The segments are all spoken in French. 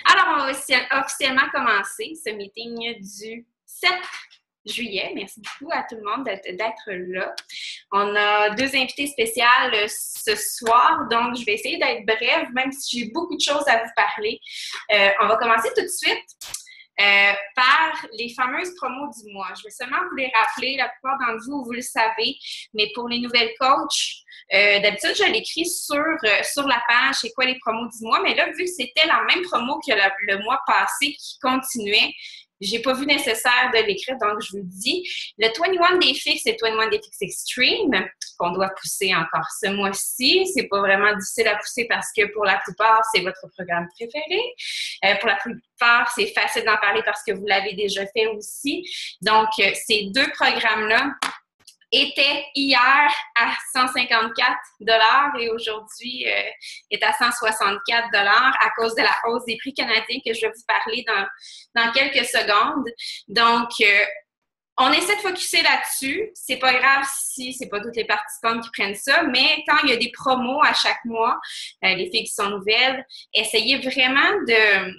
Alors, on va officiellement commencer ce meeting du 7 juillet. Merci beaucoup à tout le monde d'être là. On a deux invités spéciales ce soir, donc je vais essayer d'être brève, même si j'ai beaucoup de choses à vous parler. On va commencer tout de suite par les fameuses promos du mois. Je vais seulement vous les rappeler, la plupart d'entre vous le savez, mais pour les nouvelles coachs, d'habitude, je l'écris sur la page « C'est quoi les promos du mois », mais là, vu que c'était la même promo que le mois passé qui continuait, j'ai pas vu nécessaire de l'écrire, donc je vous le dis. Le 21 Day Fix, c'est 21 Day Fix Extreme, qu'on doit pousser encore ce mois-ci. C'est pas vraiment difficile à pousser parce que pour la plupart, c'est votre programme préféré. Pour la plupart, c'est facile d'en parler parce que vous l'avez déjà fait aussi. Donc, ces deux programmes-là était hier à 154 $ et aujourd'hui est à 164 $ à cause de la hausse des prix canadiens que je vais vous parler dans quelques secondes. Donc, on essaie de focusser là-dessus. C'est pas grave si c'est pas toutes les participantes qui prennent ça, mais quand il y a des promos à chaque mois, les filles qui sont nouvelles, essayez vraiment de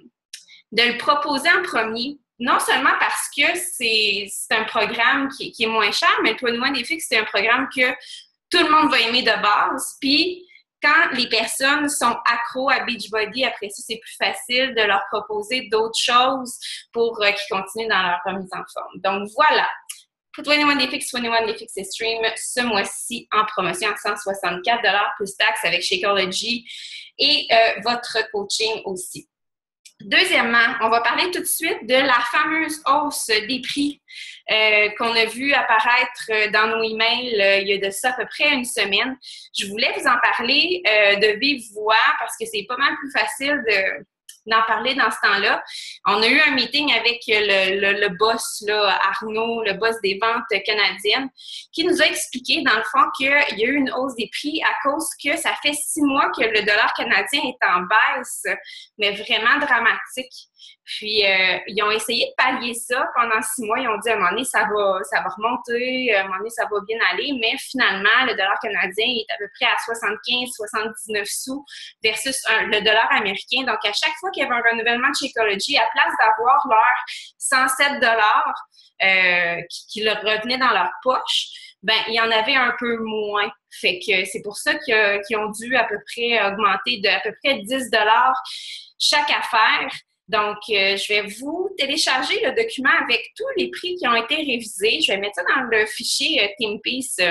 le proposer en premier. Non seulement parce que c'est un programme qui est moins cher, mais le 21 Day Fix, c'est un programme que tout le monde va aimer de base. Puis, quand les personnes sont accros à Beachbody, après ça, c'est plus facile de leur proposer d'autres choses pour qu'ils continuent dans leur remise en forme. Donc, voilà. 21 Day Fix, 21 Day Fix Extreme, ce mois-ci en promotion à 164 $ plus taxes avec Shakeology et votre coaching aussi. Deuxièmement, on va parler tout de suite de la fameuse hausse des prix qu'on a vu apparaître dans nos emails il y a de ça à peu près une semaine. Je voulais vous en parler de vive voix parce que c'est pas mal plus facile d'en parler dans ce temps-là. On a eu un meeting avec le boss, là, Arnaud, le boss des ventes canadiennes, qui nous a expliqué, dans le fond, qu'il y a eu une hausse des prix à cause que ça fait 6 mois que le dollar canadien est en baisse, mais vraiment dramatique. Puis, ils ont essayé de pallier ça pendant 6 mois. Ils ont dit, à un moment donné, ça va remonter, à un moment donné, ça va bien aller. Mais finalement, le dollar canadien est à peu près à 75-79 sous versus le dollar américain. Donc, à chaque fois qu'il y avait un renouvellement de Shakeology, à place d'avoir leurs 107 $ qui leur revenaient dans leur poche, ben il y en avait un peu moins. Fait que c'est pour ça qu'ils ont dû à peu près augmenter de à peu près 10 $ chaque affaire. Donc, je vais vous télécharger le document avec tous les prix qui ont été révisés. Je vais mettre ça dans le fichier TeamPeace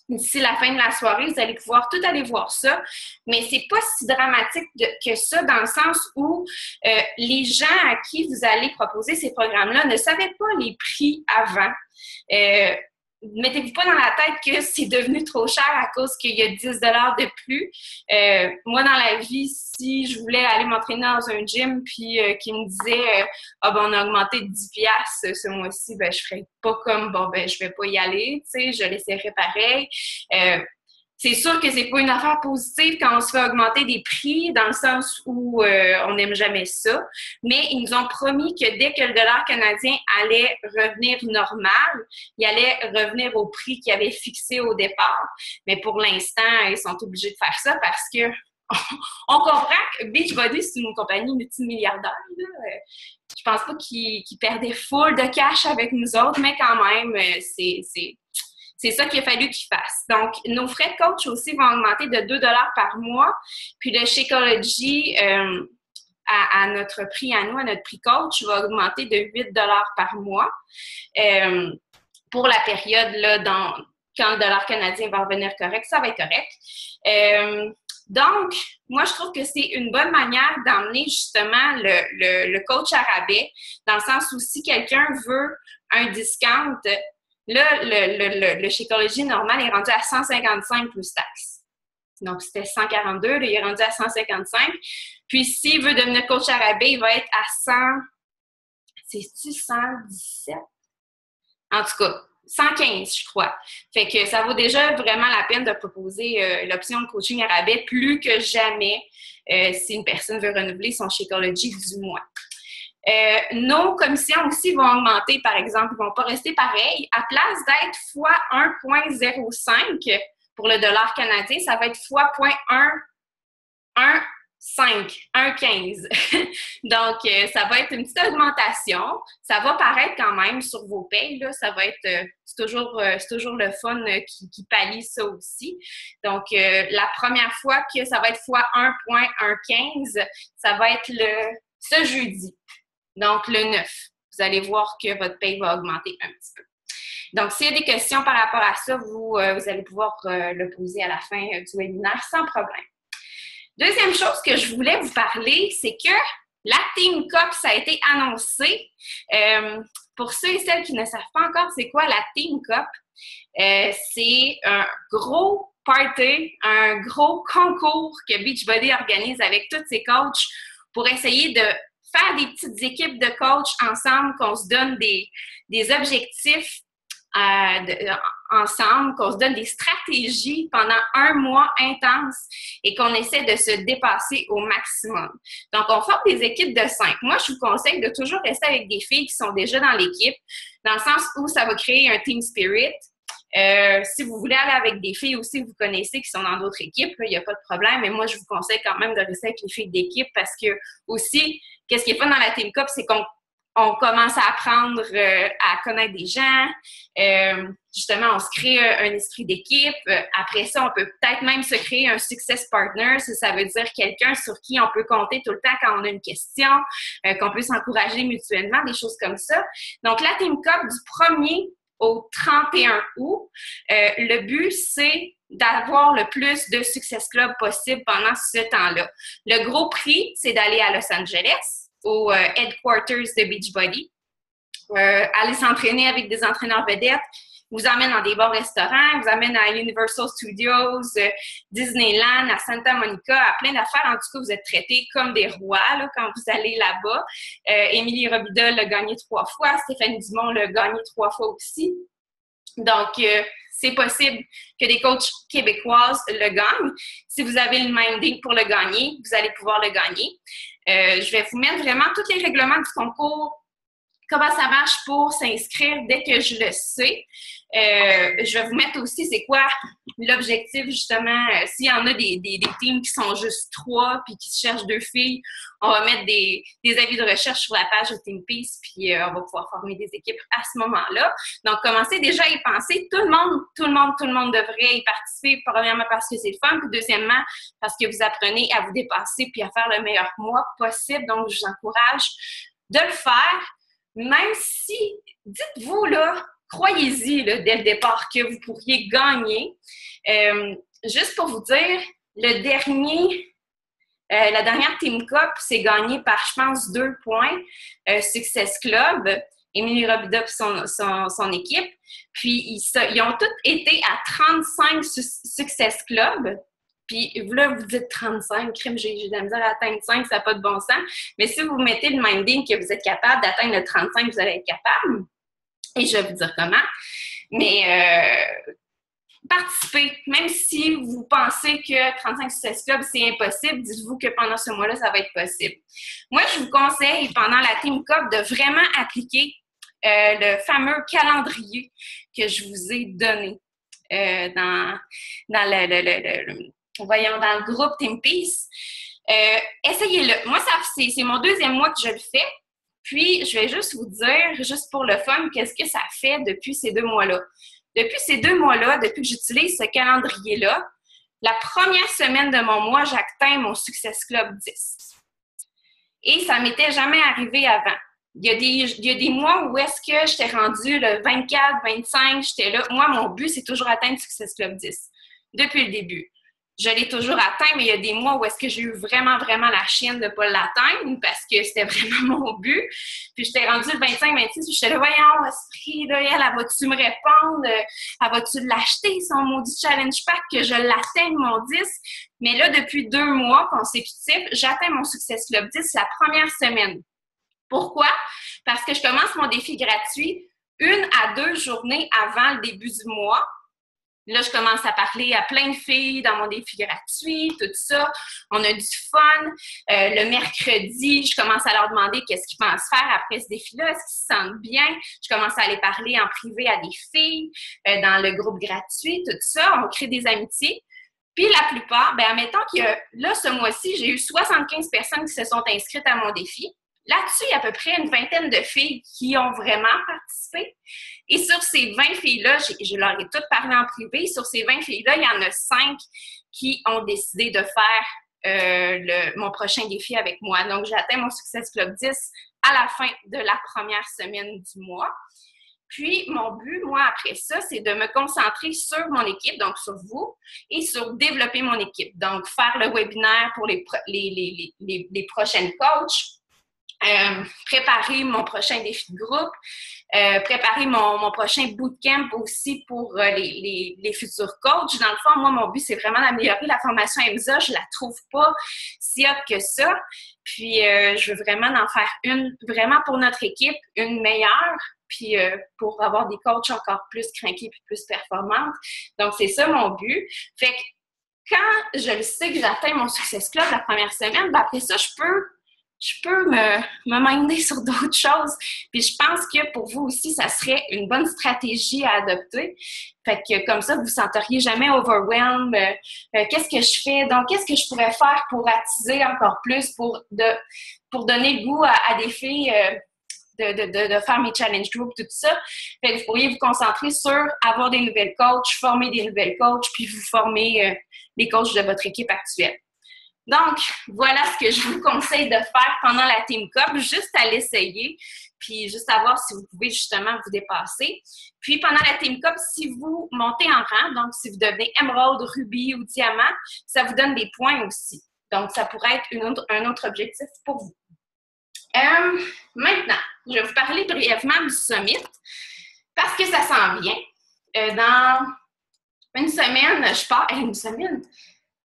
d'ici la fin de la soirée. Vous allez pouvoir tout aller voir ça. Mais c'est pas si dramatique que ça dans le sens où les gens à qui vous allez proposer ces programmes-là ne savaient pas les prix avant. Mettez-vous pas dans la tête que c'est devenu trop cher à cause qu'il y a 10 $ de plus. Moi, dans la vie, si je voulais aller m'entraîner dans un gym puis qu'il me disait on a augmenté de 10 $ ce mois-ci, ben je ferais pas comme je vais pas y aller, tu sais, je laisserais pareil. C'est sûr que c'est pas une affaire positive quand on se fait augmenter des prix, dans le sens où on n'aime jamais ça. Mais ils nous ont promis que dès que le dollar canadien allait revenir normal, il allait revenir au prix qu'ils avaient fixé au départ. Mais pour l'instant, ils sont obligés de faire ça parce que on comprend que Beachbody, c'est une compagnie multimilliardaire. Je pense pas qu'ils perdaient full de cash avec nous autres, mais quand même, c'est ça qu'il a fallu qu'ils fassent. Donc, nos frais de coach aussi vont augmenter de 2 $ par mois. Puis le Shakeology, à notre prix à nous, à notre prix coach, va augmenter de 8 $ par mois pour la période là, quand le dollar canadien va revenir correct. Ça va être correct. Donc, moi, je trouve que c'est une bonne manière d'emmener justement le coach à rabais, dans le sens où si quelqu'un veut un discount, là, le Shakeology normal est rendu à 155 plus taxes. Donc, c'était 142, là, il est rendu à 155. Puis, s'il veut devenir coach à rabais, il va être à 100... C'est-tu 117? En tout cas, 115, je crois. Fait que ça vaut déjà vraiment la peine de proposer l'option de coaching à rabais plus que jamais si une personne veut renouveler son Shakeology du mois. Nos commissions aussi vont augmenter, par exemple. Ils ne vont pas rester pareilles. À place d'être fois 1,05 pour le dollar canadien, ça va être fois 0,1 5, 1,15. Donc, ça va être une petite augmentation. Ça va paraître quand même sur vos payes, là. Ça va être, c'est toujours le fun qui pallie ça aussi. Donc, la première fois que ça va être fois 1,115, ça va être ce jeudi. Donc, le 9. Vous allez voir que votre paye va augmenter un petit peu. Donc, s'il y a des questions par rapport à ça, vous allez pouvoir le poser à la fin du webinaire sans problème. Deuxième chose que je voulais vous parler, c'est que la Team Cup, ça a été annoncé. Pour ceux et celles qui ne savent pas encore c'est quoi la Team Cup, c'est un gros party, un gros concours que Beachbody organise avec tous ses coachs pour essayer de faire des petites équipes de coachs ensemble, qu'on se donne des objectifs ensemble, qu'on se donne des stratégies pendant un mois intense et qu'on essaie de se dépasser au maximum. Donc, on forme des équipes de 5. Moi, je vous conseille de toujours rester avec des filles qui sont déjà dans l'équipe, dans le sens où ça va créer un team spirit. Si vous voulez aller avec des filles aussi que vous connaissez qui sont dans d'autres équipes, il n'y a pas de problème. Mais moi, je vous conseille quand même de rester avec les filles d'équipe parce que aussi, qu'est-ce qui est fun dans la Team Cup, c'est qu'on commence à apprendre à connaître des gens. Justement, on se crée un esprit d'équipe. Après ça, on peut peut-être même se créer un success partner. Ça veut dire quelqu'un sur qui on peut compter tout le temps quand on a une question, qu'on peut s'encourager mutuellement, des choses comme ça. Donc, la Team Cup du 1er au 31 août, le but, c'est d'avoir le plus de Success Club possible pendant ce temps-là. Le gros prix, c'est d'aller à Los Angeles, au headquarters de Beachbody, aller s'entraîner avec des entraîneurs vedettes, vous emmène dans des bons restaurants, vous amène à Universal Studios, Disneyland, à Santa Monica, à plein d'affaires. En tout cas, vous êtes traités comme des rois là, quand vous allez là-bas. Émilie Robida l'a gagné 3 fois, Stéphanie Dumont l'a gagné 3 fois aussi. Donc, c'est possible que des coachs québécoises le gagnent. Si vous avez le minding pour le gagner, vous allez pouvoir le gagner. Je vais vous mettre vraiment tous les règlements du concours, comment ça marche pour s'inscrire dès que je le sais. Je vais vous mettre aussi c'est quoi l'objectif, justement. S'il y en a des teams qui sont juste 3 puis qui se cherchent 2 filles, on va mettre des avis de recherche sur la page de Team Peace puis on va pouvoir former des équipes à ce moment-là. Donc, commencez déjà à y penser. Tout le monde devrait y participer. Premièrement, parce que c'est le fun. Puis deuxièmement, parce que vous apprenez à vous dépasser puis à faire le meilleur mois possible. Donc, je vous encourage de le faire. Même si, dites-vous, là, croyez-y là, dès le départ que vous pourriez gagner. Juste pour vous dire, la dernière Team Cup, c'est gagné par, je pense, 2 points. Success Club, Émilie Robida et son équipe. Puis, ils ont tous été à 35 Success Club. Puis là, vous dites 35, crime, j'ai de la misère à atteindre 5, ça n'a pas de bon sens. Mais si vous mettez le minding que vous êtes capable d'atteindre le 35, vous allez être capable. Et je vais vous dire comment. Mais participez. Même si vous pensez que 35 Success Club, c'est impossible, dites-vous que pendant ce mois-là, ça va être possible. Moi, je vous conseille, pendant la Team Cup, de vraiment appliquer le fameux calendrier que je vous ai donné dans le groupe Team Peace. Essayez-le. Moi, c'est mon 2e mois que je le fais. Puis, je vais juste vous dire, juste pour le fun, qu'est-ce que ça fait depuis ces 2 mois-là. Depuis ces 2 mois-là, depuis que j'utilise ce calendrier-là, la première semaine de mon mois, j'atteins mon Success Club 10. Et ça ne m'était jamais arrivé avant. Il y a des mois où est-ce que j'étais rendue le 24, 25, j'étais là. Moi, mon but, c'est toujours atteindre Success Club 10. Depuis le début. Je l'ai toujours atteint, mais il y a des mois où est-ce que j'ai eu vraiment la chienne de ne pas l'atteindre parce que c'était vraiment mon but. Puis j'étais rendue le 25, 26, puis j'étais là, voyons, esprit, là, elle va-tu me répondre? Elle va-tu l'acheter, son maudit challenge pack, que je l'atteigne, mon 10? Mais là, depuis 2 mois consécutifs, j'atteins mon Success Club 10 la première semaine. Pourquoi? Parce que je commence mon défi gratuit 1 à 2 journées avant le début du mois. Là, je commence à parler à plein de filles dans mon défi gratuit, tout ça. On a du fun. Le mercredi, je commence à leur demander qu'est-ce qu'ils pensent faire après ce défi-là. Est-ce qu'ils se sentent bien? Je commence à aller parler en privé à des filles dans le groupe gratuit, tout ça. On crée des amitiés. Puis la plupart, bien, admettons que là, ce mois-ci, j'ai eu 75 personnes qui se sont inscrites à mon défi. Là-dessus, il y a à peu près une vingtaine de filles qui ont vraiment participé. Et sur ces 20 filles-là, je leur ai toutes parlé en privé. Sur ces 20 filles-là, il y en a 5 qui ont décidé de faire mon prochain défi avec moi. Donc, j'ai atteint mon Success Club 10 à la fin de la première semaine du mois. Puis, mon but, moi, après ça, c'est de me concentrer sur mon équipe, donc sur vous, et sur développer mon équipe. Donc, faire le webinaire pour les prochaines coachs, préparer mon prochain défi de groupe, préparer mon prochain bootcamp aussi pour les futurs coachs. Dans le fond, moi, mon but, c'est vraiment d'améliorer la formation EMSA. Je la trouve pas si hot que ça. Puis, je veux vraiment en faire une, vraiment pour notre équipe, une meilleure, puis pour avoir des coachs encore plus craqués puis plus performantes. Donc, c'est ça mon but. Fait que quand je le sais que j'atteins mon Success Club la première semaine, ben après ça, je peux me minder sur d'autres choses. Puis je pense que pour vous aussi, ça serait une bonne stratégie à adopter. Fait que comme ça, vous ne vous senteriez jamais overwhelmed. Qu'est-ce que je fais? Donc, qu'est-ce que je pourrais faire pour attiser encore plus, pour donner le goût à des filles de faire mes challenge groups, tout ça. Fait que vous pourriez vous concentrer sur avoir des nouvelles coachs, former des nouvelles coachs, puis vous former les coachs de votre équipe actuelle. Donc, voilà ce que je vous conseille de faire pendant la Team Cup, juste à l'essayer, puis juste à voir si vous pouvez justement vous dépasser. Puis, pendant la Team Cup, si vous montez en rang, donc si vous devenez émeraude, rubis ou diamant, ça vous donne des points aussi. Donc, ça pourrait être un autre objectif pour vous. Maintenant, je vais vous parler brièvement du summit parce que ça s'en vient. Dans une semaine, je pars. Une semaine?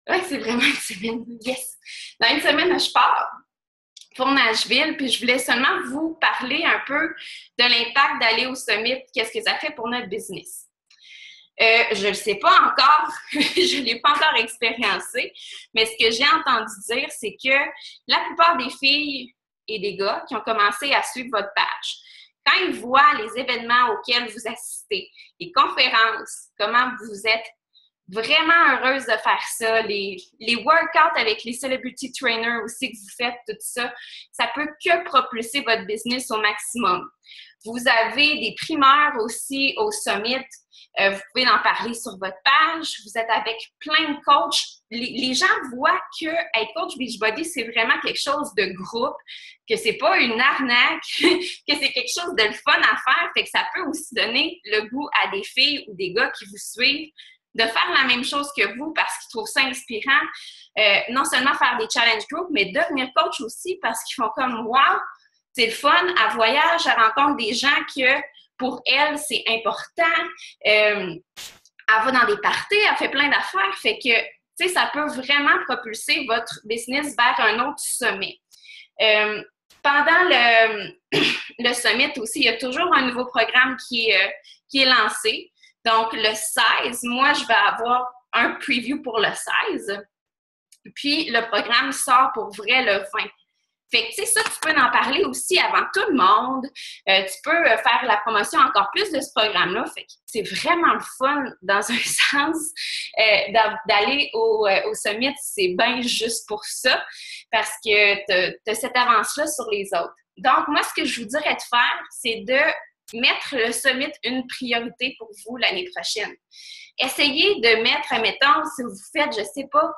Oui, c'est vraiment une semaine. Yes! Dans une semaine, je pars pour Nashville, puis je voulais seulement vous parler un peu de l'impact d'aller au summit, qu'est-ce que ça fait pour notre business. Je ne le sais pas encore, je ne l'ai pas encore expériencé, mais ce que j'ai entendu dire, c'est que la plupart des filles et des gars qui ont commencé à suivre votre page, quand ils voient les événements auxquels vous assistez, les conférences, comment vous êtes vraiment heureuse de faire ça, les workouts avec les celebrity trainers aussi que vous faites, tout ça, ça peut que propulser votre business au maximum. Vous avez des primeurs aussi au Summit. Vous pouvez en parler sur votre page. Vous êtes avec plein de coachs. Les gens voient que être coach Beachbody, c'est vraiment quelque chose de groupe, que c'est pas une arnaque, que c'est quelque chose de le fun à faire. Fait que ça peut aussi donner le goût à des filles ou des gars qui vous suivent de faire la même chose que vous parce qu'ils trouvent ça inspirant. Non seulement faire des challenge groups, mais devenir coach aussi parce qu'ils font comme « Wow! » C'est le fun, elle voyage, elle rencontre des gens que, pour elle, c'est important. Elle va dans des parties, elle fait plein d'affaires. Fait que, tu sais, ça peut vraiment propulser votre business vers un autre sommet. Pendant le summit aussi, il y a toujours un nouveau programme qui est lancé. Donc, le 16, moi, je vais avoir un preview pour le 16. Puis, le programme sort pour vrai le 20. Fait que, tu sais, ça, tu peux en parler aussi avant tout le monde. Tu peux faire la promotion encore plus de ce programme-là. Fait que c'est vraiment le fun, dans un sens, d'aller au summit. C'est bien juste pour ça, parce que tu as cette avance-là sur les autres. Donc, moi, ce que je vous dirais de faire, c'est de mettre le summit une priorité pour vous l'année prochaine. Essayez de mettre, admettons, si vous faites, je sais pas,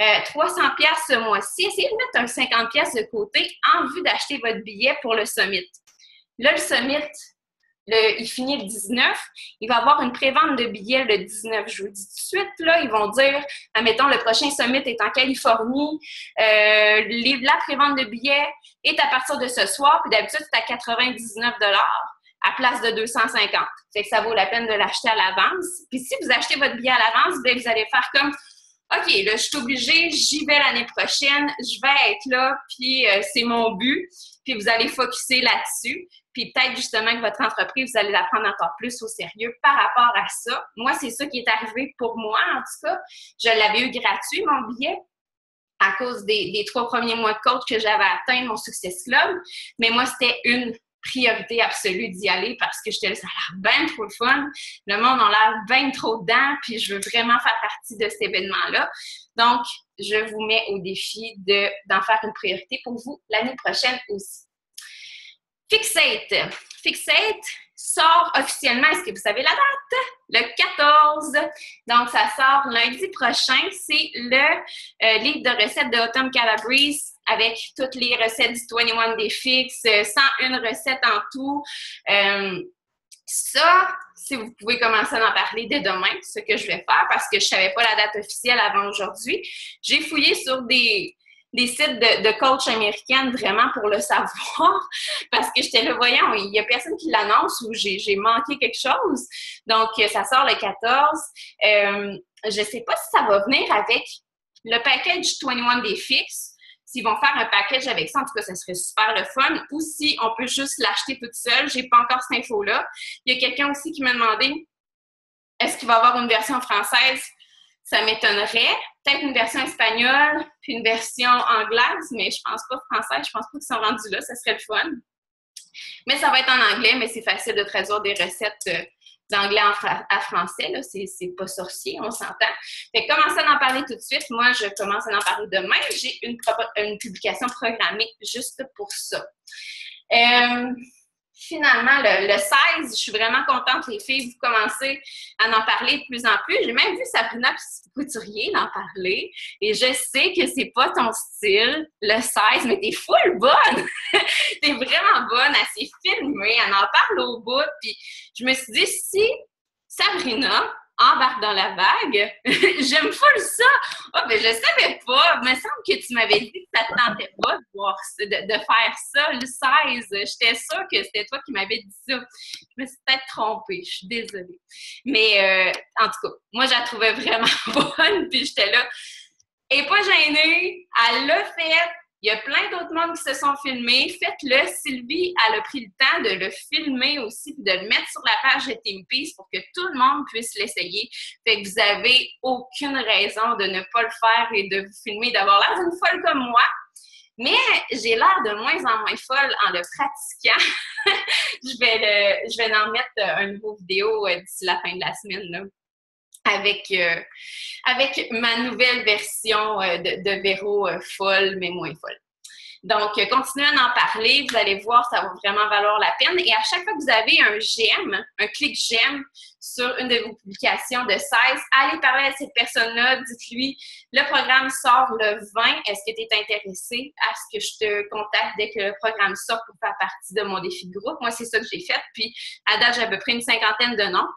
300$ ce mois-ci, essayez de mettre un 50$ de côté en vue d'acheter votre billet pour le summit. Là, le summit, il finit le 19. Il va y avoir une prévente de billets le 19. Je vous dis tout de suite, là, ils vont dire, admettons, le prochain summit est en Californie. La prévente de billets est à partir de ce soir, puis d'habitude, c'est à 99$ à place de 250. Fait que ça vaut la peine de l'acheter à l'avance. Puis si vous achetez votre billet à l'avance, bien, vous allez faire comme OK, là, je suis obligée, j'y vais l'année prochaine, je vais être là, puis c'est mon but. Puis vous allez focusser là-dessus. Puis peut-être justement que votre entreprise, vous allez la prendre encore plus au sérieux par rapport à ça. Moi, c'est ça qui est arrivé pour moi, en tout cas. Je l'avais eu gratuit, mon billet, à cause des 3 premiers mois de coach que j'avais atteint mon Success Club. Mais moi, c'était une priorité absolue d'y aller parce que j'étais là, ça a l'air bien trop le fun. Le monde a l'air bien trop dedans, puis je veux vraiment faire partie de cet événement-là. Donc, je vous mets au défi d'en faire une priorité pour vous l'année prochaine aussi. Fixate. Fixate sort officiellement, est-ce que vous savez la date? Le 14. Donc, ça sort lundi prochain. C'est le livre de recettes de Autumn Calabrese avec toutes les recettes du 21 Day Fix, 101 recettes en tout. Ça, si vous pouvez commencer à en parler dès demain, ce que je vais faire parce que je ne savais pas la date officielle avant aujourd'hui. J'ai fouillé sur des sites de coach américaines vraiment pour le savoir parce que j'étais là, voyons, il n'y a personne qui l'annonce ou j'ai manqué quelque chose. Donc, ça sort le 14. Je ne sais pas si ça va venir avec le package 21 Day Fix. S'ils vont faire un package avec ça, en tout cas, ça serait super le fun. Ou si on peut juste l'acheter toute seule. Je n'ai pas encore cette info-là. Il y a quelqu'un aussi qui m'a demandé est-ce qu'il va y avoir une version française? Ça m'étonnerait. Peut-être une version espagnole, puis une version anglaise, mais je pense pas française. Je pense pas qu'ils sont rendus là. Ça serait le fun. Mais ça va être en anglais, mais c'est facile de traduire des recettes d'anglais à français. Là. C'est pas sorcier, on s'entend. Fait que commencez à en parler tout de suite. Moi, je commence à en parler demain. J'ai une publication programmée juste pour ça. Finalement, le 16, je suis vraiment contente, les filles, vous commencez à en parler de plus en plus. J'ai même vu Sabrina Couturier en parler et je sais que c'est pas ton style, le 16, mais t'es full bonne! T'es vraiment bonne, elle s'est filmée, elle en parle au bout, puis je me suis dit, si Sabrina embarque dans la vague, j'aime full ça! Ah, ben je savais pas, il me semble que tu m'avais dit que ça te tentait pas de faire ça le 16. J'étais sûre que c'était toi qui m'avais dit ça. Je me suis peut-être trompée, je suis désolée. Mais en tout cas, moi, je la trouvais vraiment bonne, puis j'étais là. Elle n'est pas gênée, elle l'a fait. Il y a plein d'autres mondes qui se sont filmés. Faites-le. Sylvie, elle a pris le temps de le filmer aussi puis de le mettre sur la page de Team Peace pour que tout le monde puisse l'essayer. Fait que vous n'avez aucune raison de ne pas le faire et de vous filmer, d'avoir l'air d'une folle comme moi. Mais j'ai l'air de moins en moins folle en le pratiquant. je vais en mettre un nouveau vidéo d'ici la fin de la semaine, là. Avec ma nouvelle version de Véro folle, mais moins folle. Donc, continuez à en parler. Vous allez voir, ça va vraiment valoir la peine. Et à chaque fois que vous avez un j'aime, un clic j'aime sur une de vos publications de 16, allez parler à cette personne-là. Dites-lui, le programme sort le 20. Est-ce que tu es intéressé à ce que je te contacte dès que le programme sort pour faire partie de mon défi de groupe? Moi, c'est ça que j'ai fait. Puis, à date, j'ai à peu près une 50aine de noms.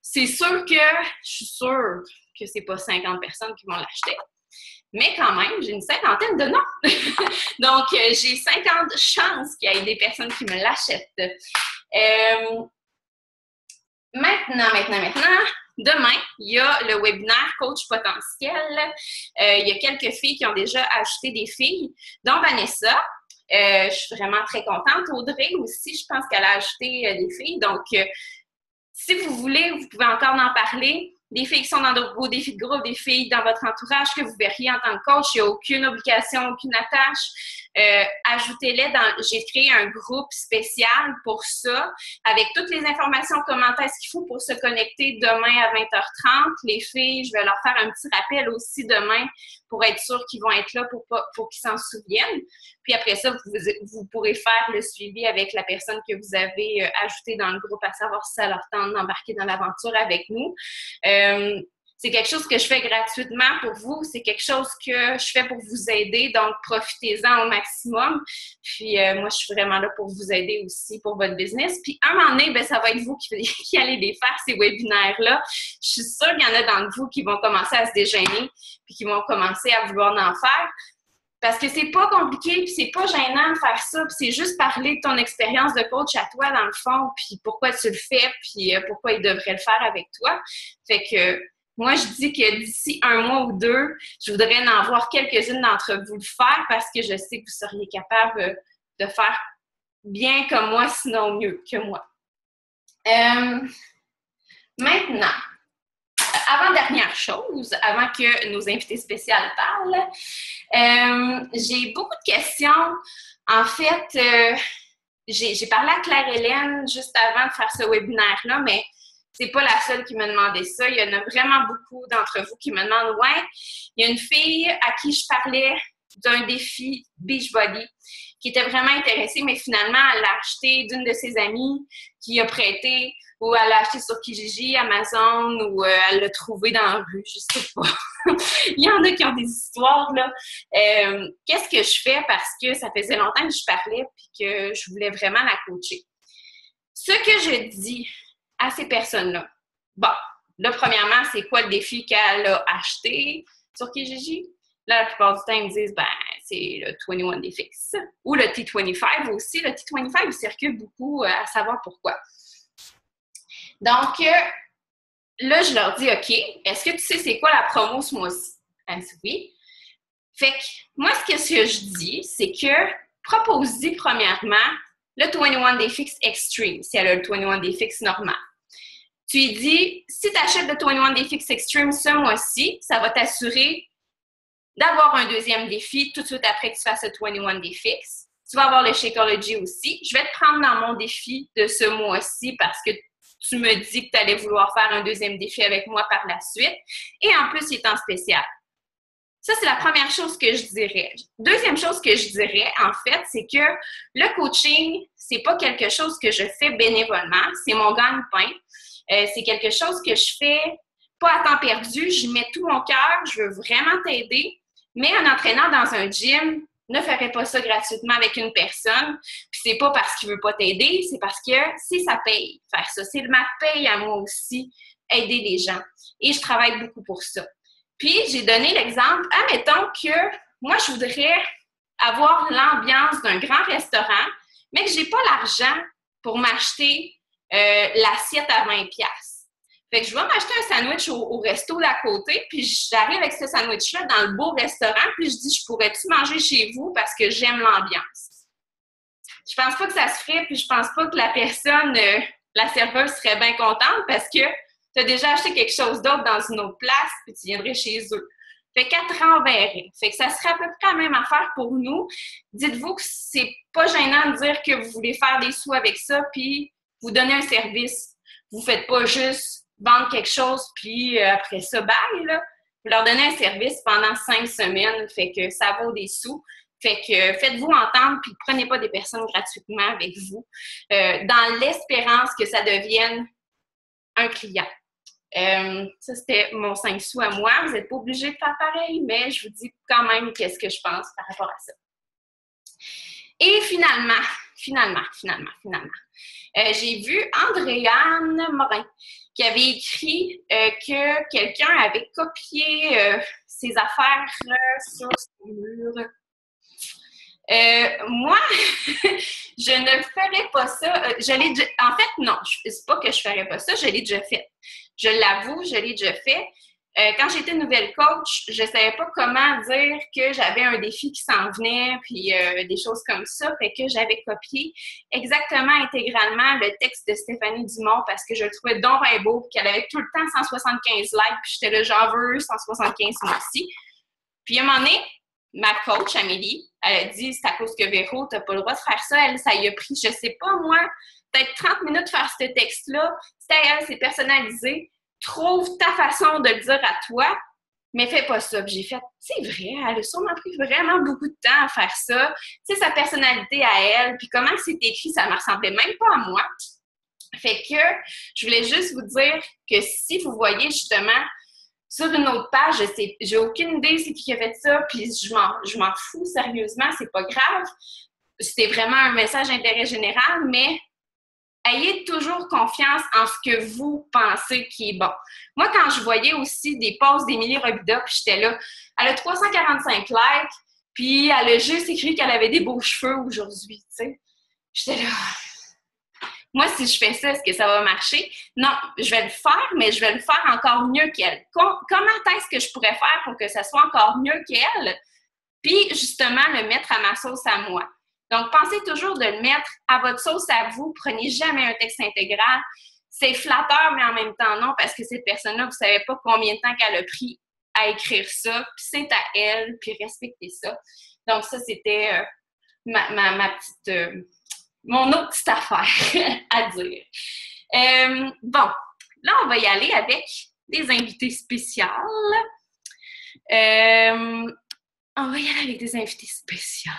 C'est sûr que je suis sûre que c'est pas 50 personnes qui vont l'acheter. Mais quand même, j'ai une 50aine de noms. Donc, j'ai 50 chances qu'il y ait des personnes qui me l'achètent. Maintenant, demain, il y a le webinaire Coach Potentiel. Il y a quelques filles qui ont déjà ajouté des filles, dont Vanessa. Je suis vraiment très contente. Audrey aussi, je pense qu'elle a ajouté des filles. Donc, si vous voulez, vous pouvez encore en parler. Des filles qui sont dans vos défis de groupe, des filles dans votre entourage que vous verriez en tant que coach, il n'y a aucune obligation, aucune attache. Ajoutez-les j'ai créé un groupe spécial pour ça, avec toutes les informations, comment est-ce qu'il faut pour se connecter demain à 20h30. Les filles, je vais leur faire un petit rappel aussi demain pour être sûr qu'ils vont être là pour qu'ils s'en souviennent. Puis après ça, vous pourrez faire le suivi avec la personne que vous avez ajoutée dans le groupe, à savoir si ça leur tente d'embarquer dans l'aventure avec nous. C'est quelque chose que je fais gratuitement pour vous. C'est quelque chose que je fais pour vous aider. Donc, profitez-en au maximum. Puis, moi, je suis vraiment là pour vous aider aussi pour votre business. Puis, à un moment donné, ça va être vous qui allez les faire, ces webinaires-là. Je suis sûre qu'il y en a d'entre vous qui vont commencer à se dégêner puis qui vont commencer à vouloir en faire. Parce que c'est pas compliqué, puis c'est pas gênant de faire ça, puis c'est juste parler de ton expérience de coach à toi, dans le fond, puis pourquoi tu le fais, puis pourquoi il devrait le faire avec toi. Fait que moi, je dis que d'ici 1 mois ou 2, je voudrais en voir quelques-unes d'entre vous le faire parce que je sais que vous seriez capable de faire bien comme moi, sinon mieux que moi. Maintenant, avant-dernière chose, avant que nos invités spéciales parlent, j'ai beaucoup de questions. En fait, j'ai parlé à Claire-Hélène juste avant de faire ce webinaire-là, mais c'est pas la seule qui me demandait ça. Il y en a vraiment beaucoup d'entre vous qui me demandent, ouais, il y a une fille à qui je parlais d'un défi Beachbody qui était vraiment intéressée, mais finalement, elle l'a acheté d'une de ses amies qui a prêté, ou elle l'a acheté sur Kijiji, Amazon, ou elle l'a trouvé dans la rue, je sais pas. Il y en a qui ont des histoires, là. Qu'est-ce que je fais? Parce que ça faisait longtemps que je parlais et que je voulais vraiment la coacher. Ce que je dis à ces personnes-là, bon, là, premièrement, c'est quoi le défi qu'elle a acheté sur Kijiji? Là, la plupart du temps, ils me disent, ben, c'est le 21 Day Fix. Ou le T25 aussi. Le T25, il circule beaucoup à savoir pourquoi. Donc, là, je leur dis, OK, est-ce que tu sais c'est quoi la promo ce mois-ci? Elle dit oui. Fait que moi, ce que je dis, c'est que propose-y premièrement le 21 Day Fix Extreme, si elle a le 21 Day Fix normal. Tu lui dis, si tu achètes le 21 Day Fix Extreme ce mois-ci, ça va t'assurer d'avoir un deuxième défi tout de suite après que tu fasses le 21 Day Fix. Tu vas avoir le Shakeology aussi. Je vais te prendre dans mon défi de ce mois-ci parce que tu me dis que tu allais vouloir faire un deuxième défi avec moi par la suite. Et en plus, il est en spécial. Ça, c'est la première chose que je dirais. Deuxième chose que je dirais, en fait, c'est que le coaching, c'est pas quelque chose que je fais bénévolement. C'est mon gagne-pain. C'est quelque chose que je fais pas à temps perdu. Je mets tout mon cœur. Je veux vraiment t'aider. Mais un entraîneur dans un gym ne ferait pas ça gratuitement avec une personne. Puis c'est pas parce qu'il veut pas t'aider, c'est parce que c'est sa paye faire ça. C'est ma paye à moi aussi, aider les gens. Et je travaille beaucoup pour ça. Puis j'ai donné l'exemple, admettons que moi je voudrais avoir l'ambiance d'un grand restaurant, mais que j'ai pas l'argent pour m'acheter l'assiette à 20$. Fait que je vais m'acheter un sandwich au resto d'à côté, puis j'arrive avec ce sandwich-là dans le beau restaurant, puis je dis, je pourrais-tu manger chez vous parce que j'aime l'ambiance? Je pense pas que ça se ferait, puis je pense pas que la personne, la serveuse serait bien contente parce que tu as déjà acheté quelque chose d'autre dans une autre place, puis tu viendrais chez eux. Fait qu'elle te renverrait. Fait que ça serait à peu près la même affaire pour nous. Dites-vous que c'est pas gênant de dire que vous voulez faire des sous avec ça, puis vous donner un service. Vous faites pas juste vendre quelque chose, puis après ça, bye, là. Vous leur donnez un service pendant 5 semaines, fait que ça vaut des sous. Fait que faites-vous entendre, puis prenez pas des personnes gratuitement avec vous, dans l'espérance que ça devienne un client. Ça, c'était mon 5 sous à moi. Vous n'êtes pas obligé de faire pareil, mais je vous dis quand même qu'est-ce que je pense par rapport à ça. Et finalement, j'ai vu Andréane Morin qui avait écrit que quelqu'un avait copié ses affaires sur son mur. Moi, je ne ferais pas ça. En fait, non, c'est pas que je ferais pas ça, je l'ai déjà fait. Je l'avoue, je l'ai déjà fait. Quand j'étais nouvelle coach, je savais pas comment dire que j'avais un défi qui s'en venait, puis des choses comme ça. Fait que j'avais copié exactement intégralement le texte de Stéphanie Dumont parce que je le trouvais donc bien beau, puis qu'elle avait tout le temps 175 likes, puis j'étais là, j'en veux 175 moi aussi. Puis à un moment donné, ma coach, Amélie, elle a dit, c'est à cause que Véro, t'as pas le droit de faire ça. Elle, ça y a pris, je sais pas moi, peut-être 30 minutes de faire ce texte-là. C'est à elle, c'est personnalisé. Trouve ta façon de le dire à toi, mais fais pas ça. Puis j'ai fait, c'est vrai, elle a sûrement pris vraiment beaucoup de temps à faire ça. C'est sa personnalité à elle, puis comment c'est écrit, ça ne me ressemblait même pas à moi. Fait que je voulais juste vous dire que si vous voyez justement sur une autre page, j'ai aucune idée c'est qui a fait ça, puis je m'en fous sérieusement, c'est pas grave. C'était vraiment un message d'intérêt général, mais ayez toujours confiance en ce que vous pensez qui est bon. Moi, quand je voyais aussi des posts d'Émilie Robida, puis j'étais là, elle a 345 likes, puis elle a juste écrit qu'elle avait des beaux cheveux aujourd'hui, tu sais. J'étais là, moi, si je fais ça, est-ce que ça va marcher? Non, je vais le faire, mais je vais le faire encore mieux qu'elle. Comment est-ce que je pourrais faire pour que ça soit encore mieux qu'elle? Puis, justement, le mettre à ma sauce à moi. Donc, pensez toujours de le mettre à votre sauce à vous. Prenez jamais un texte intégral. C'est flatteur, mais en même temps non, parce que cette personne-là, vous ne savez pas combien de temps qu'elle a pris à écrire ça. Puis c'est à elle, puis respectez ça. Donc, ça, c'était ma mon autre petite affaire à dire. Bon, là, on va y aller avec des invités spéciales. On va y aller avec des invités spéciales.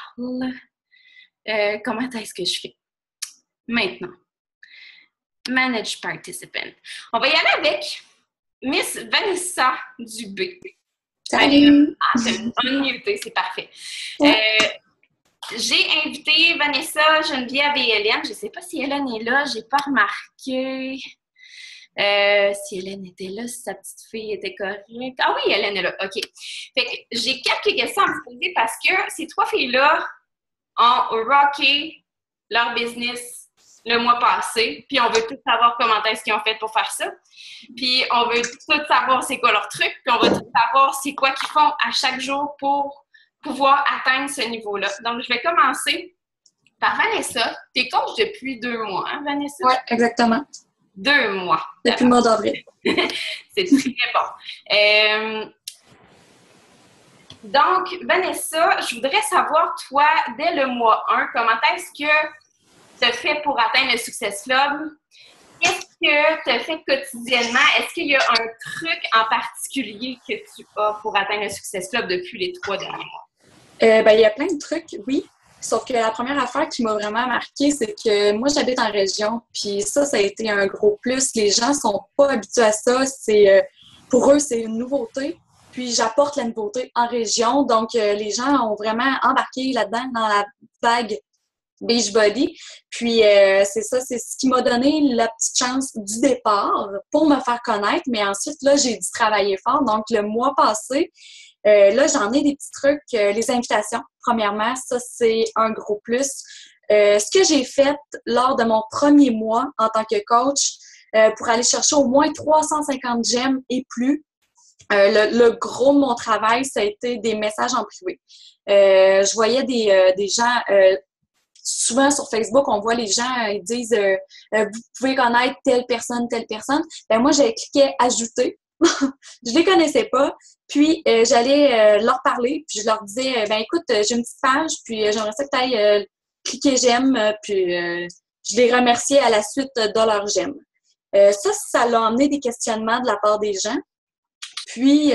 Comment est-ce que je fais? Maintenant, Manage Participant. On va y aller avec Miss Vanessa Dubé. Salut! C'est unmuté, c'est parfait. Ouais. J'ai invité Vanessa, Geneviève et Hélène. Je ne sais pas si Hélène est là, je n'ai pas remarqué. Si Hélène était là, si sa petite fille était correcte. Ah oui, Hélène est là, OK. Fait que j'ai quelques questions à vous poser parce que ces trois filles-là ont rocké leur business le mois passé, puis on veut tout savoir comment est-ce qu'ils ont fait pour faire ça. Puis on veut tout savoir c'est quoi leur truc, puis on veut tout savoir c'est quoi qu'ils font à chaque jour pour pouvoir atteindre ce niveau-là. Donc, je vais commencer par Vanessa. Tu es coach depuis 2 mois, hein, Vanessa? Oui, exactement. 2 mois. Depuis le mois d'avril. C'est très bon. Donc, Vanessa, je voudrais savoir, toi, dès le mois 1, comment est-ce que tu as fait pour atteindre le Success Club? Qu'est-ce que tu as fait quotidiennement? Est-ce qu'il y a un truc en particulier que tu as pour atteindre le Success Club depuis les 3 derniers mois? Il y a plein de trucs, oui. Sauf que la première affaire qui m'a vraiment marquée, c'est que moi, j'habite en région. Puis ça a été un gros plus. Les gens sont pas habitués à ça. Pour eux, c'est une nouveauté. Puis j'apporte la nouveauté en région. Donc, les gens ont vraiment embarqué là-dedans, dans la vague Beachbody. Puis c'est ce qui m'a donné la petite chance du départ pour me faire connaître. Mais ensuite, là, j'ai dû travailler fort. Donc, le mois passé, là, j'en ai des petits trucs. Les invitations, premièrement, ça, c'est un gros plus. Ce que j'ai fait lors de mon premier mois en tant que coach, pour aller chercher au moins 350 j'aime et plus, le gros de mon travail, ça a été des messages en privé. Je voyais des gens... souvent sur Facebook, on voit les gens, ils disent vous pouvez connaître telle personne, telle personne. Moi, j'ai cliqué ajouter. Je les connaissais pas. Puis, j'allais leur parler, puis je leur disais écoute, j'ai une petite page, puis j'aimerais ça que tu ailles cliquer j'aime, puis je les remerciais à la suite de leur j'aime. Ça l'a emmené des questionnements de la part des gens. Puis,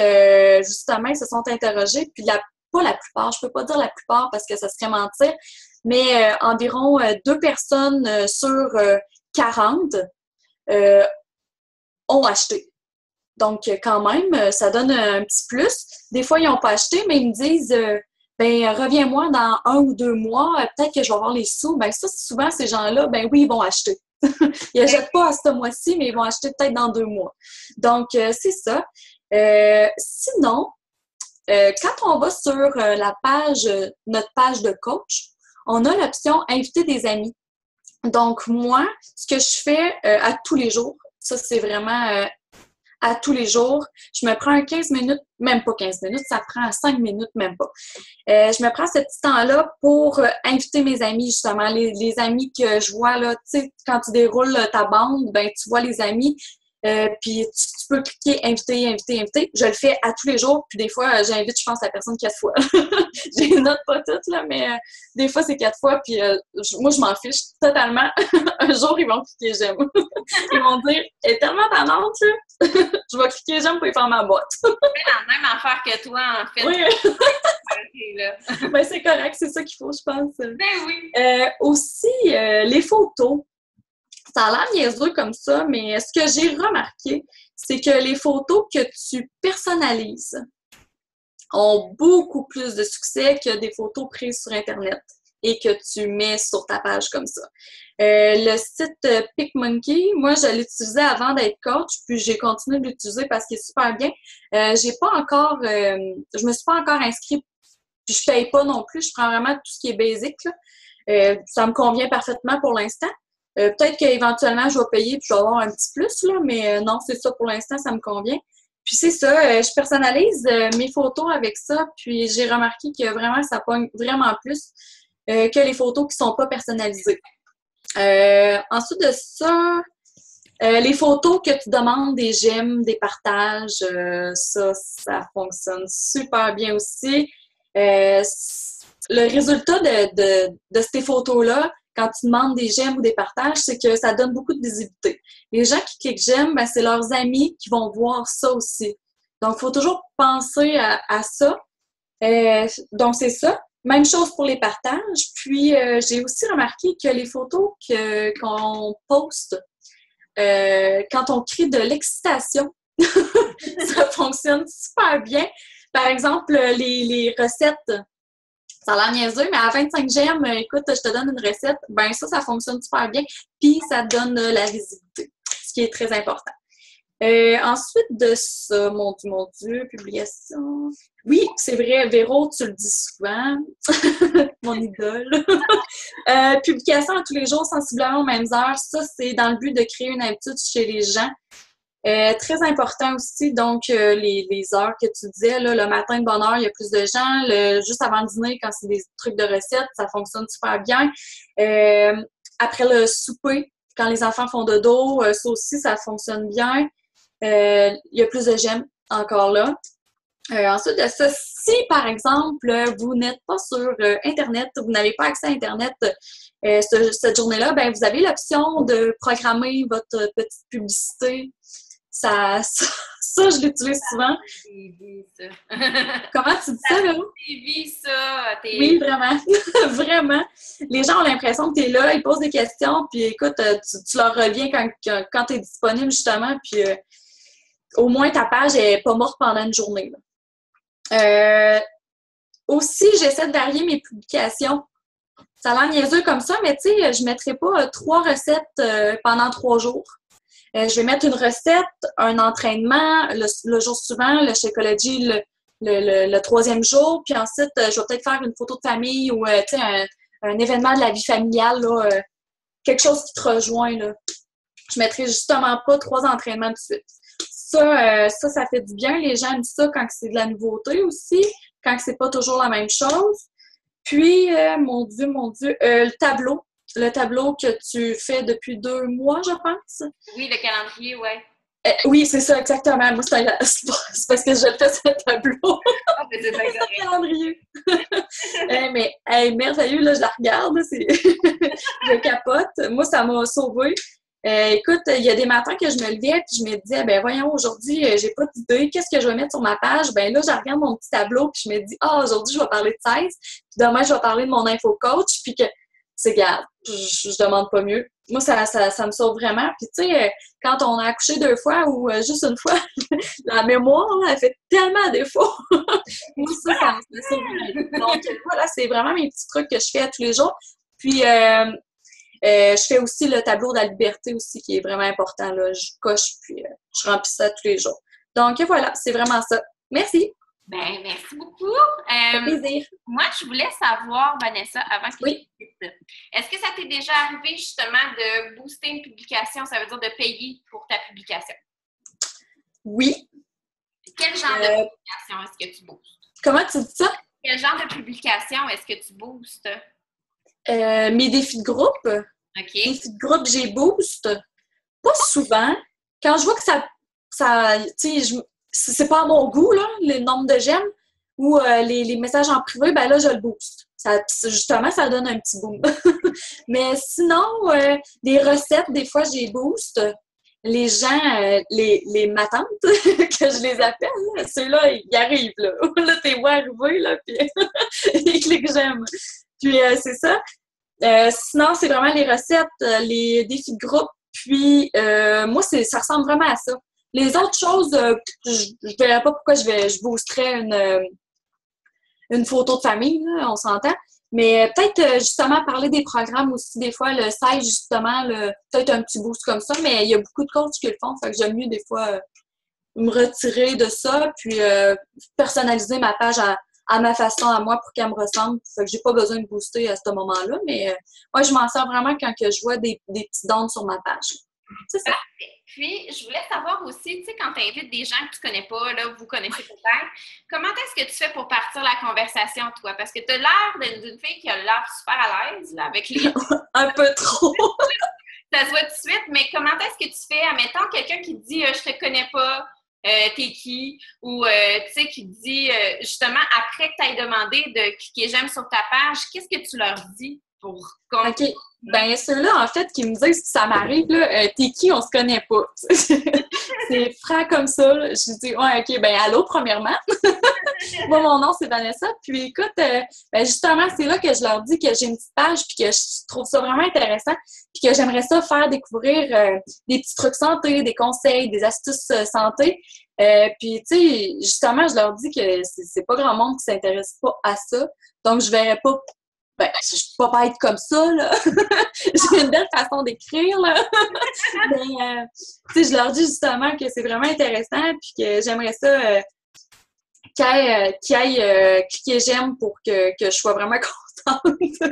justement, ils se sont interrogés, puis pas la plupart, je peux pas dire la plupart parce que ça serait mentir, mais environ 2 personnes sur 40 ont acheté. Donc, quand même, ça donne un petit plus. Des fois, ils n'ont pas acheté, mais ils me disent reviens-moi dans 1 ou 2 mois, peut-être que je vais avoir les sous. Ça, souvent, ces gens-là, oui, ils vont acheter. Ils n'achètent pas à ce mois-ci, mais ils vont acheter peut-être dans 2 mois. Donc, c'est ça. Sinon, quand on va sur notre page de coach, on a l'option inviter des amis. Donc, moi, ce que je fais à tous les jours, ça, c'est vraiment à tous les jours, je me prends 15 minutes, même pas 15 minutes, ça prend 5 minutes, même pas. Je me prends ce petit temps-là pour inviter mes amis, justement, les amis que je vois, là, tu sais, quand tu déroules ta bande, tu vois les amis, puis tu peux cliquer inviter, inviter, inviter. Je le fais à tous les jours, puis des fois, j'invite, je pense, la personne 4 fois. Je les note pas toutes, là, mais des fois, c'est 4 fois, puis moi, je m'en fiche totalement. Un jour, ils vont cliquer j'aime. Ils vont dire, elle est tellement tannante, là. Je vais cliquer j'aime pour y faire ma boîte. C'est la même affaire que toi, en fait. Oui. C'est correct, c'est ça qu'il faut, je pense. Oui. Aussi, les photos. Ça a l'air niaiseux comme ça, mais ce que j'ai remarqué, c'est que les photos que tu personnalises ont beaucoup plus de succès que des photos prises sur Internet et que tu mets sur ta page comme ça. Le site PicMonkey, moi, je l'utilisais avant d'être coach, puis j'ai continué de l'utiliser parce qu'il est super bien. Je me suis pas encore inscrite, puis je paye pas non plus. Je prends vraiment tout ce qui est basic, là. Ça me convient parfaitement pour l'instant. Peut-être qu'éventuellement, je vais payer puis je vais avoir un petit plus, là, mais non, c'est ça pour l'instant, ça me convient. Puis c'est ça, je personnalise mes photos avec ça, puis j'ai remarqué que vraiment, ça pogne vraiment plus que les photos qui sont pas personnalisées. Ensuite de ça, les photos que tu demandes, des j'aime, des partages, ça fonctionne super bien aussi. Le résultat de ces photos-là, quand tu demandes des j'aime ou des partages, c'est que ça donne beaucoup de visibilité. Les gens qui cliquent j'aime, ben, c'est leurs amis qui vont voir ça aussi. Donc, il faut toujours penser à ça. Donc, c'est ça. Même chose pour les partages. Puis, j'ai aussi remarqué que les photos qu'on poste, quand on crie de l'excitation, ça fonctionne super bien. Par exemple, les recettes, ça a l'air niaiseux, mais à 25 j'aime, écoute, je te donne une recette, ben ça fonctionne super bien, puis ça donne la visibilité, ce qui est très important. Ensuite de ça, mon Dieu, publication. Oui, c'est vrai, Véro, tu le dis souvent, mon idole. Publication à tous les jours, sensiblement aux mêmes heures, ça, c'est dans le but de créer une habitude chez les gens. Très important aussi, donc, les heures que tu disais, là, le matin de bonne heure, il y a plus de gens. Juste avant le dîner, quand c'est des trucs de recettes, ça fonctionne super bien. Après le souper, quand les enfants font dodo, ça aussi, ça fonctionne bien. Il y a plus de j'aime encore là. Ensuite de ça, si par exemple, vous n'êtes pas sur Internet, vous n'avez pas accès à Internet cette journée-là, ben vous avez l'option de programmer votre petite publicité. Ça je l'utilise souvent. Ça. Comment tu dis ça, là? Ça. Oui, vraiment. Vraiment. Les gens ont l'impression que tu es là, ils posent des questions, puis écoute, tu leur reviens quand tu es disponible, justement, puis au moins ta page n'est pas morte pendant une journée. Aussi, j'essaie de varier mes publications. Ça a l'air niaiseux comme ça, mais tu sais, je ne mettrai pas 3 recettes pendant 3 jours. Je vais mettre une recette, un entraînement, le jour suivant, le Shakeology le 3e jour, puis ensuite, je vais peut-être faire une photo de famille ou tu sais, un événement de la vie familiale, là, quelque chose qui te rejoint. Là. Je ne mettrai justement pas 3 entraînements de suite. Ça fait du bien. Les gens aiment ça quand c'est de la nouveauté aussi, quand c'est pas toujours la même chose. Puis, mon Dieu, le tableau. Le tableau que tu fais depuis 2 mois, je pense. Oui, le calendrier, oui. Oui, c'est ça, exactement. Moi, c'est parce que je le fais sur le tableau. Ah, mais c'est bien correct. Calendrier. Mais merveilleux, là, je la regarde. Je capote. Moi, ça m'a sauvée. Écoute, il y a des matins que je me levais et je me disais, ben voyons, aujourd'hui, j'ai pas d'idée. Qu'est-ce que je vais mettre sur ma page? Ben là, je regarde mon petit tableau puis je me dis, aujourd'hui, je vais parler de 16. Puis demain, je vais parler de mon info coach. Puis que, c'est garde, je demande pas mieux. Moi, ça me sauve vraiment. Puis tu sais, quand on a accouché 2 fois ou juste une fois, la mémoire, là, elle fait tellement défaut. Moi, ça me sauve vraiment. Donc voilà, c'est vraiment mes petits trucs que je fais à tous les jours. Puis je fais aussi le tableau de la liberté aussi, qui est vraiment important. Là. Je coche, puis je remplis ça tous les jours. Donc, voilà, c'est vraiment ça. Merci. Ben, merci beaucoup. Ça fait plaisir. Moi, je voulais savoir, Vanessa, avant que oui. tu quittes, est-ce que ça t'est déjà arrivé, justement, de booster une publication? Ça veut dire de payer pour ta publication? Oui. Quel genre de publication est-ce que tu boostes? Comment tu dis ça? Quel genre de publication est-ce que tu boostes? Mes défis de groupe. OK. Défis de groupe, j'ai boost. Pas souvent. Quand je vois que ça tu sais, c'est pas à mon goût, là, le nombre de j'aime, ou les messages en privé, ben là, je le booste. Justement, ça donne un petit boom. Mais sinon, des recettes, des fois, j'ai boost. Les gens, les matantes, que je les appelle, ceux-là, ils arrivent, là. Là, t'es vois arriver, là, puis ils cliquent j'aime. Puis, c'est ça. Sinon, c'est vraiment les recettes, les défis de groupe. Puis, moi, ça ressemble vraiment à ça. Les autres choses, je ne verrais pas pourquoi je boosterais une photo de famille, là, on s'entend. Mais peut-être, justement, parler des programmes aussi, des fois, le 16, justement, peut-être un petit boost comme ça, mais il y a beaucoup de coachs qui le font, fait que j'aime mieux, des fois, me retirer de ça, puis personnaliser ma page à ma façon, à moi, pour qu'elle me ressemble. Fait que j'ai pas besoin de booster à ce moment-là, mais moi, je m'en sers vraiment quand que je vois des petites ondes sur ma page. C'est ça. Puis, je voulais savoir aussi, tu sais, quand tu invites des gens que tu connais pas, là, vous connaissez peut-être, comment est-ce que tu fais pour partir la conversation, toi? Parce que tu as l'air d'une fille qui a l'air super à l'aise, là, avec les... Un peu trop! Ça se voit tout de suite, mais comment est-ce que tu fais? Admettons, quelqu'un qui te dit « je te connais pas », t'es qui? Ou, tu sais, qui te dit, justement, après que tu aies demandé de cliquer « j'aime » sur ta page, qu'est-ce que tu leur dis pour... OK. Ben, ceux-là, en fait, qui me disent que ça m'arrive, là, t'es qui? On se connaît pas. C'est franc comme ça, là. Je dis, ouais, OK, ben, allô, premièrement. Moi, mon nom, c'est Vanessa. Puis, écoute, ben, justement, c'est là que je leur dis que j'ai une petite page puis que je trouve ça vraiment intéressant puis que j'aimerais ça faire découvrir des petits trucs santé, des conseils, des astuces santé. Puis, tu sais, justement, je leur dis que c'est pas grand monde qui s'intéresse pas à ça. Donc, je verrais pas. Ben, je peux pas être comme ça, là. J'ai une belle façon d'écrire, là. Mais, tu sais, je leur dis justement que c'est vraiment intéressant puis que j'aimerais ça qu'ils aillent cliquer j'aime pour que je sois vraiment contente. Oui, tu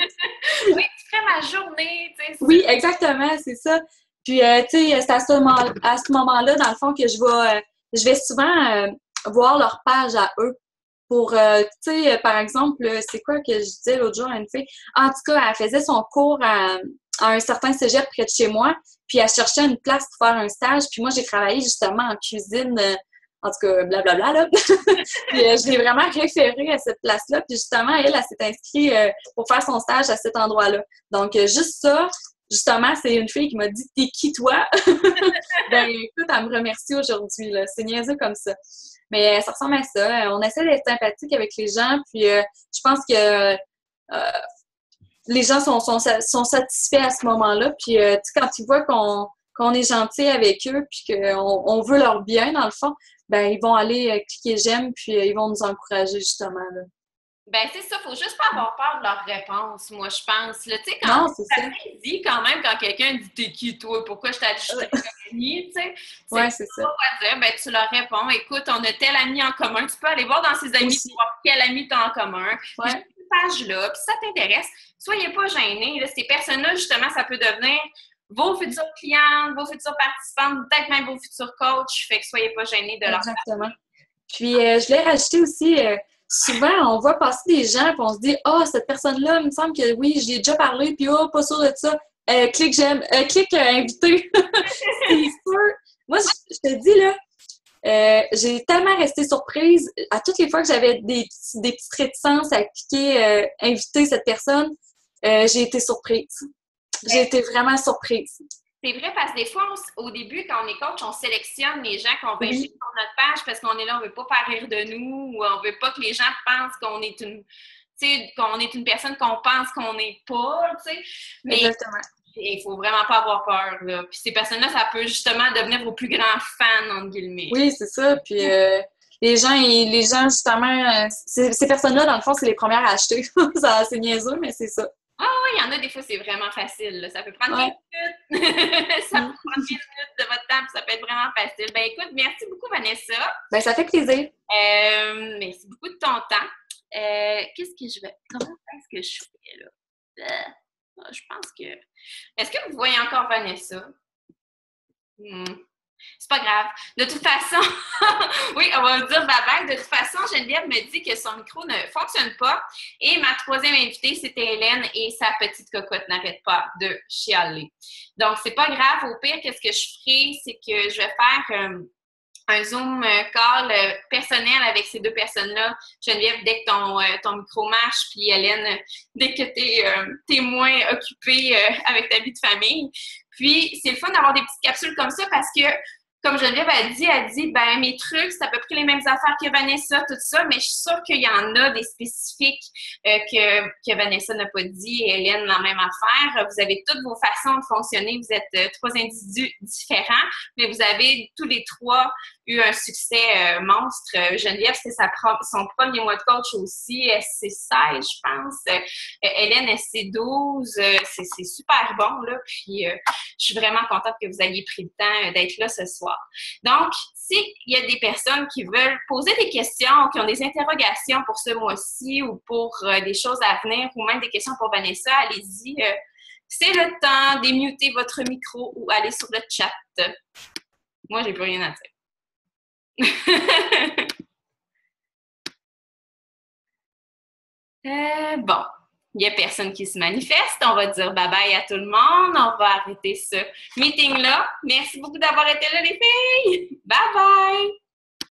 ferais ma journée, tu sais. Oui, exactement, c'est ça. Puis, tu sais, c'est à ce moment-là, dans le fond, que je vais souvent voir leur page à eux. Pour, tu sais, par exemple, c'est quoi que je disais l'autre jour à une fille? En tout cas, elle faisait son cours à un certain cégep près de chez moi, puis elle cherchait une place pour faire un stage, puis moi, j'ai travaillé justement en cuisine, en tout cas, blablabla, là. Puis je l'ai vraiment référée à cette place-là, puis justement, elle s'est inscrite pour faire son stage à cet endroit-là. Donc, juste ça, justement, c'est une fille qui m'a dit « T'es qui, toi? » Ben, écoute, elle me remercie aujourd'hui, là. C'est niaiseux comme ça. Mais ça ressemble à ça. On essaie d'être sympathique avec les gens, puis je pense que les gens sont satisfaits à ce moment-là. Puis tu sais, quand ils voient qu'on est gentil avec eux, puis qu'on veut leur bien, dans le fond, ben ils vont aller cliquer j'aime, puis ils vont nous encourager justement, là. Ben, c'est ça, faut juste pas avoir peur de leur réponse, moi, je pense. Là, tu sais, Non, quand c'est ça ça. dit quand même, quand quelqu'un dit t'es qui, toi, pourquoi je t'ai ajouté comme ami, tu sais, Ouais, c'est ça. pas dire, ben, tu leur réponds, écoute, on a tel ami en commun, tu peux aller voir dans ses amis Aussi. pour voir quel ami tu as en commun. Ouais. Puis, cette page-là, puis ça t'intéresse, soyez pas gênés. Là, ces personnes-là, justement, ça peut devenir vos futurs clients, vos futurs participantes, peut-être même vos futurs coachs. Fait que soyez pas gênés de leur Exactement. Puis, je voulais rajouter aussi, souvent, on voit passer des gens, puis on se dit « Ah, cette personne-là, il me semble que oui, j'y ai déjà parlé, puis oh, pas sûr de ça. Clique j'aime, clique invité. » C'est sûr. Moi, je te dis, là, j'ai tellement resté surprise. À toutes les fois que j'avais des petites réticences à cliquer inviter cette personne, j'ai été surprise. J'ai été vraiment surprise. C'est vrai parce que des fois, au début, quand on est coach, on sélectionne les gens qu'on veut inviter Oui. sur notre page parce qu'on est là, on ne veut pas faire rire de nous ou on ne veut pas que les gens pensent qu'on est une personne qu'on pense qu'on n'est pas, tu sais. Mais Exactement. il faut vraiment pas avoir peur, là. Puis ces personnes-là, ça peut justement devenir vos plus grands fans, entre guillemets. Oui, c'est ça. Puis les gens justement, ces personnes-là, dans le fond, c'est les premières à acheter. C'est niaiseux, mais c'est ça. Ah oui, il y en a des fois, c'est vraiment facile, là. Ça peut prendre 15 Ouais. minutes. Ça peut prendre 15 minutes de votre temps, puis ça peut être vraiment facile. Ben écoute, merci beaucoup, Vanessa. Ben, ça fait plaisir. Merci beaucoup de ton temps. Comment est-ce que je fais, là? Je pense que... Est-ce que vous voyez encore Vanessa? C'est pas grave. De toute façon, oui, on va dire bye-bye. De toute façon, Geneviève me dit que son micro ne fonctionne pas. Et ma troisième invitée, c'était Hélène et sa petite cocotte n'arrête pas de chialer. Donc, c'est pas grave. Au pire, qu'est-ce que je ferai? C'est que je vais faire un Zoom call personnel avec ces deux personnes-là. Geneviève, dès que ton micro marche, puis Hélène, dès que t'es moins occupée avec ta vie de famille. Puis, c'est le fun d'avoir des petites capsules comme ça parce que, comme Geneviève a dit, ben mes trucs, c'est à peu près les mêmes affaires que Vanessa, tout ça, mais je suis sûre qu'il y en a des spécifiques que Vanessa n'a pas dit et Hélène, la même affaire. Vous avez toutes vos façons de fonctionner. Vous êtes trois individus différents, mais vous avez tous les trois eu un succès monstre. Geneviève, c'est son premier mois de coach aussi. C'est 16, je pense. Hélène, c'est 12. C'est super bon, là. Puis, je suis vraiment contente que vous ayez pris le temps d'être là ce soir. Donc, s'il y a des personnes qui veulent poser des questions, qui ont des interrogations pour ce mois-ci ou pour des choses à venir ou même des questions pour Vanessa, allez-y. C'est le temps d'émuter votre micro ou aller sur le chat. Moi, j'ai plus rien à dire. Bon, il n'y a personne qui se manifeste. On va dire bye-bye à tout le monde. On va arrêter ce meeting-là. Merci beaucoup d'avoir été là, les filles. Bye-bye!